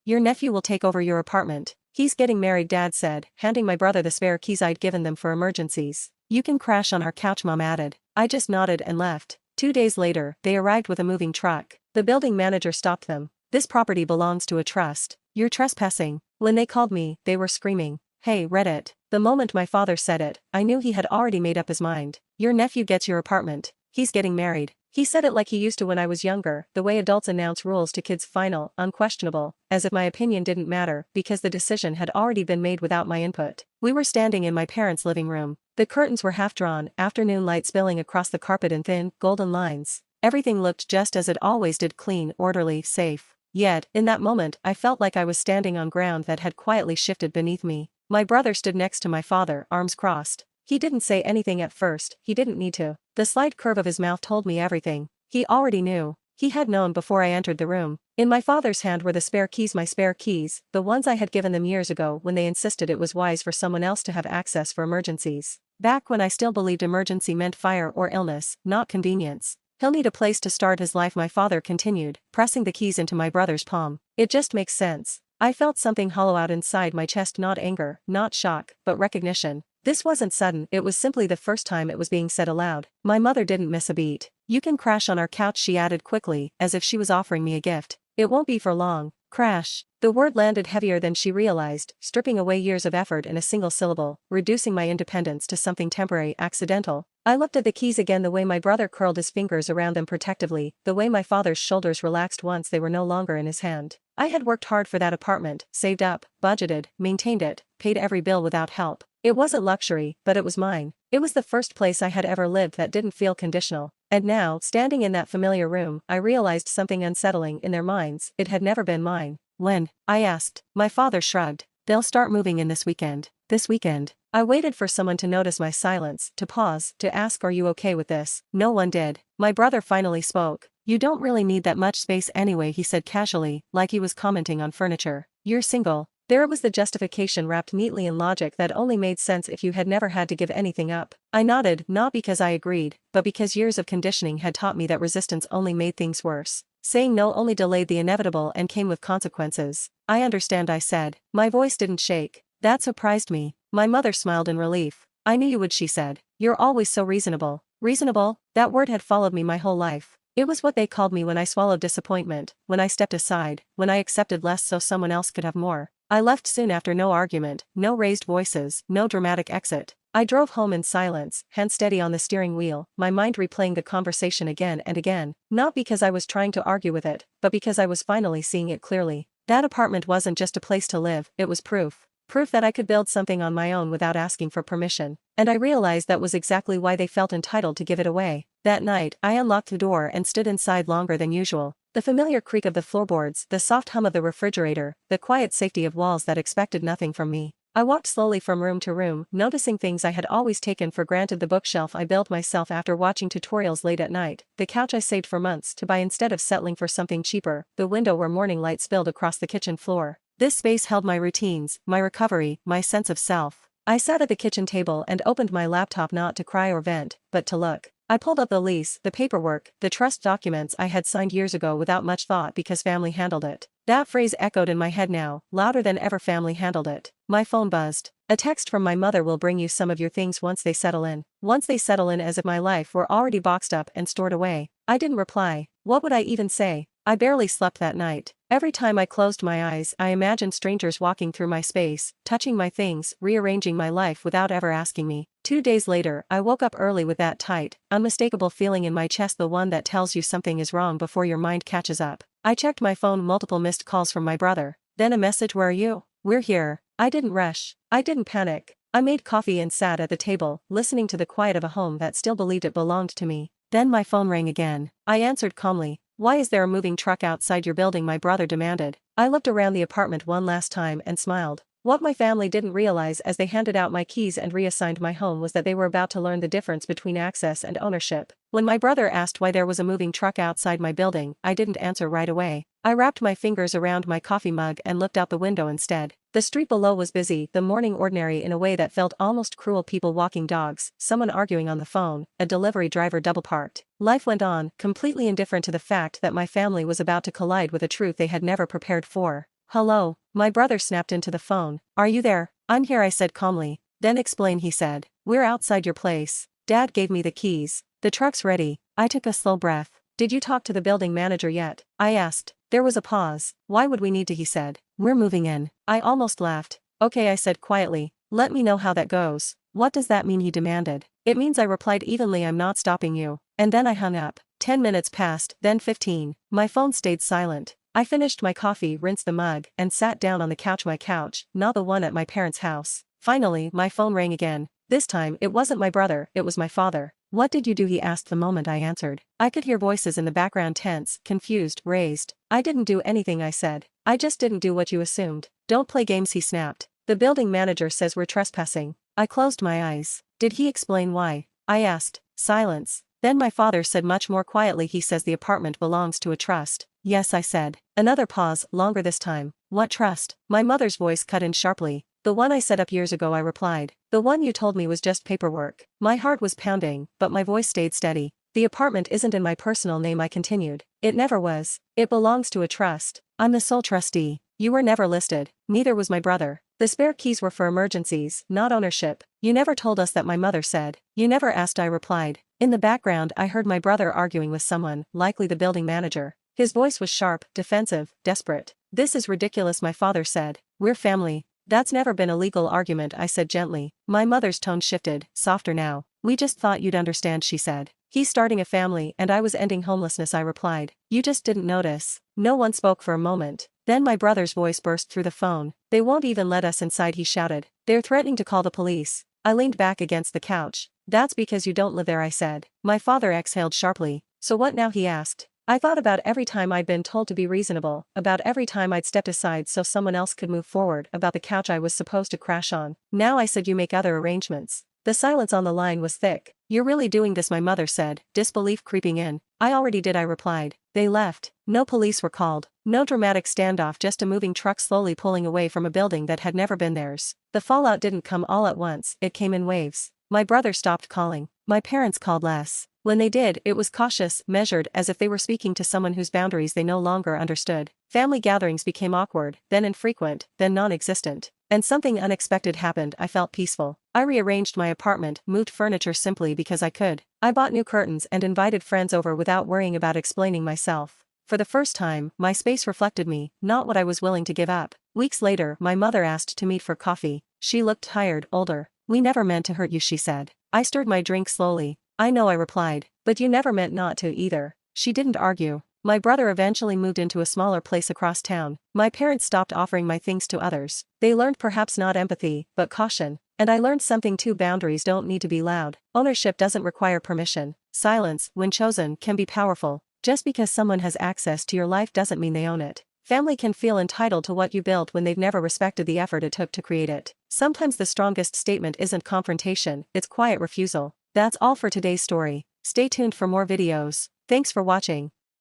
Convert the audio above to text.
Your nephew will take over your apartment. He's getting married, Dad said, handing my brother the spare keys I'd given them for emergencies. You can crash on our couch, Mom added. I just nodded and left. 2 days later, they arrived with a moving truck. The building manager stopped them. This property belongs to a trust. You're trespassing. When they called me, they were screaming. Hey, read it. The moment my father said it, I knew he had already made up his mind. Your nephew gets your apartment. He's getting married. He said it like he used to when I was younger, the way adults announce rules to kids, final, unquestionable, as if my opinion didn't matter, because the decision had already been made without my input. We were standing in my parents' living room. The curtains were half drawn, afternoon light spilling across the carpet in thin, golden lines. Everything looked just as it always did, clean, orderly, safe. Yet, in that moment, I felt like I was standing on ground that had quietly shifted beneath me. My brother stood next to my father, arms crossed. He didn't say anything at first, he didn't need to. The slight curve of his mouth told me everything. He already knew. He had known before I entered the room. In my father's hand were the spare keys, my spare keys, the ones I had given them years ago when they insisted it was wise for someone else to have access for emergencies. Back when I still believed emergency meant fire or illness, not convenience. He'll need a place to start his life, my father continued, pressing the keys into my brother's palm. It just makes sense. I felt something hollow out inside my chest, not anger, not shock, but recognition. This wasn't sudden, it was simply the first time it was being said aloud. My mother didn't miss a beat. You can crash on our couch, she added quickly, as if she was offering me a gift. It won't be for long. Crash. The word landed heavier than she realized, stripping away years of effort in a single syllable, reducing my independence to something temporary, accidental. I looked at the keys again, the way my brother curled his fingers around them protectively, the way my father's shoulders relaxed once they were no longer in his hand. I had worked hard for that apartment, saved up, budgeted, maintained it, paid every bill without help. It wasn't luxury, but it was mine. It was the first place I had ever lived that didn't feel conditional. And now, standing in that familiar room, I realized something unsettling in their minds. It had never been mine. When? I asked. My father shrugged. They'll start moving in this weekend. This weekend. I waited for someone to notice my silence, to pause, to ask, are you okay with this? No one did. My brother finally spoke. You don't really need that much space anyway, he said casually, like he was commenting on furniture. You're single. There was the justification wrapped neatly in logic that only made sense if you had never had to give anything up. I nodded, not because I agreed, but because years of conditioning had taught me that resistance only made things worse. Saying no only delayed the inevitable and came with consequences. I understand, I said. My voice didn't shake. That surprised me. My mother smiled in relief. I knew you would, she said. You're always so reasonable. Reasonable? That word had followed me my whole life. It was what they called me when I swallowed disappointment, when I stepped aside, when I accepted less so someone else could have more. I left soon after, no argument, no raised voices, no dramatic exit. I drove home in silence, hands steady on the steering wheel, my mind replaying the conversation again and again, not because I was trying to argue with it, but because I was finally seeing it clearly. That apartment wasn't just a place to live, it was proof. Proof that I could build something on my own without asking for permission. And I realized that was exactly why they felt entitled to give it away. That night, I unlocked the door and stood inside longer than usual. The familiar creak of the floorboards, the soft hum of the refrigerator, the quiet safety of walls that expected nothing from me. I walked slowly from room to room, noticing things I had always taken for granted: the bookshelf I built myself after watching tutorials late at night, the couch I saved for months to buy instead of settling for something cheaper, the window where morning light spilled across the kitchen floor. This space held my routines, my recovery, my sense of self. I sat at the kitchen table and opened my laptop, not to cry or vent, but to look. I pulled up the lease, the paperwork, the trust documents I had signed years ago without much thought because family handled it. That phrase echoed in my head now, louder than ever: family handled it. My phone buzzed. A text from my mother: will bring you some of your things once they settle in. Once they settle in, as if my life were already boxed up and stored away. I didn't reply. What would I even say? I barely slept that night. Every time I closed my eyes, I imagined strangers walking through my space, touching my things, rearranging my life without ever asking me. 2 days later, I woke up early with that tight, unmistakable feeling in my chest, the one that tells you something is wrong before your mind catches up. I checked my phone, multiple missed calls from my brother. Then a message: where are you? We're here. I didn't rush. I didn't panic. I made coffee and sat at the table, listening to the quiet of a home that still believed it belonged to me. Then my phone rang again. I answered calmly. Why is there a moving truck outside your building? My brother demanded. I looked around the apartment one last time and smiled. What my family didn't realize as they handed out my keys and reassigned my home was that they were about to learn the difference between access and ownership. When my brother asked why there was a moving truck outside my building, I didn't answer right away. I wrapped my fingers around my coffee mug and looked out the window instead. The street below was busy, the morning ordinary in a way that felt almost cruel: people walking dogs, someone arguing on the phone, a delivery driver double parked. Life went on, completely indifferent to the fact that my family was about to collide with a truth they had never prepared for. Hello, my brother snapped into the phone. Are you there? I'm here, I said calmly. Then explain, he said. We're outside your place. Dad gave me the keys. The truck's ready. I took a slow breath. Did you talk to the building manager yet? I asked. There was a pause. Why would we need to, he said. We're moving in. I almost laughed. Okay, I said quietly. Let me know how that goes. What does that mean, he demanded. It means, I replied evenly, I'm not stopping you. And then I hung up. 10 minutes passed, then 15. My phone stayed silent. I finished my coffee, rinsed the mug, and sat down on the couch, my couch, not the one at my parents' house. Finally, my phone rang again. This time, it wasn't my brother, it was my father. What did you do, he asked the moment I answered. I could hear voices in the background, tense, confused, raised. I didn't do anything, I said. I just didn't do what you assumed. Don't play games, he snapped. The building manager says we're trespassing. I closed my eyes. Did he explain why? I asked. Silence. Then my father said much more quietly, he says the apartment belongs to a trust. Yes, I said. Another pause, longer this time. What trust? My mother's voice cut in sharply. The one I set up years ago, I replied. The one you told me was just paperwork. My heart was pounding, but my voice stayed steady. The apartment isn't in my personal name, I continued. It never was. It belongs to a trust. I'm the sole trustee. You were never listed. Neither was my brother. The spare keys were for emergencies, not ownership. You never told us that, my mother said. You never asked, I replied. In the background, I heard my brother arguing with someone, likely the building manager. His voice was sharp, defensive, desperate. This is ridiculous, my father said. We're family. That's never been a legal argument, I said gently. My mother's tone shifted, softer now. We just thought you'd understand, she said. He's starting a family and I was ending homelessness, I replied. You just didn't notice. No one spoke for a moment. Then my brother's voice burst through the phone. They won't even let us inside, he shouted. They're threatening to call the police. I leaned back against the couch. That's because you don't live there, I said. My father exhaled sharply. So what now, he asked. I thought about every time I'd been told to be reasonable, about every time I'd stepped aside so someone else could move forward, about the couch I was supposed to crash on. Now I said, you make other arrangements. The silence on the line was thick. You're really doing this, my mother said, disbelief creeping in. I already did, I replied. They left. No police were called. No dramatic standoff, just a moving truck slowly pulling away from a building that had never been theirs. The fallout didn't come all at once, it came in waves. My brother stopped calling. My parents called less. When they did, it was cautious, measured, as if they were speaking to someone whose boundaries they no longer understood. Family gatherings became awkward, then infrequent, then non-existent. And something unexpected happened. I felt peaceful. I rearranged my apartment, moved furniture simply because I could. I bought new curtains and invited friends over without worrying about explaining myself. For the first time, my space reflected me, not what I was willing to give up. Weeks later, my mother asked to meet for coffee. She looked tired, older. We never meant to hurt you, she said. I stirred my drink slowly. I know, I replied, but you never meant not to either. She didn't argue. My brother eventually moved into a smaller place across town. My parents stopped offering my things to others. They learned perhaps not empathy, but caution. And I learned something too: boundaries don't need to be loud. Ownership doesn't require permission. Silence, when chosen, can be powerful. Just because someone has access to your life doesn't mean they own it. Family can feel entitled to what you built when they've never respected the effort it took to create it. Sometimes the strongest statement isn't confrontation, it's quiet refusal. That's all for today's story. Stay tuned for more videos. Thanks for watching.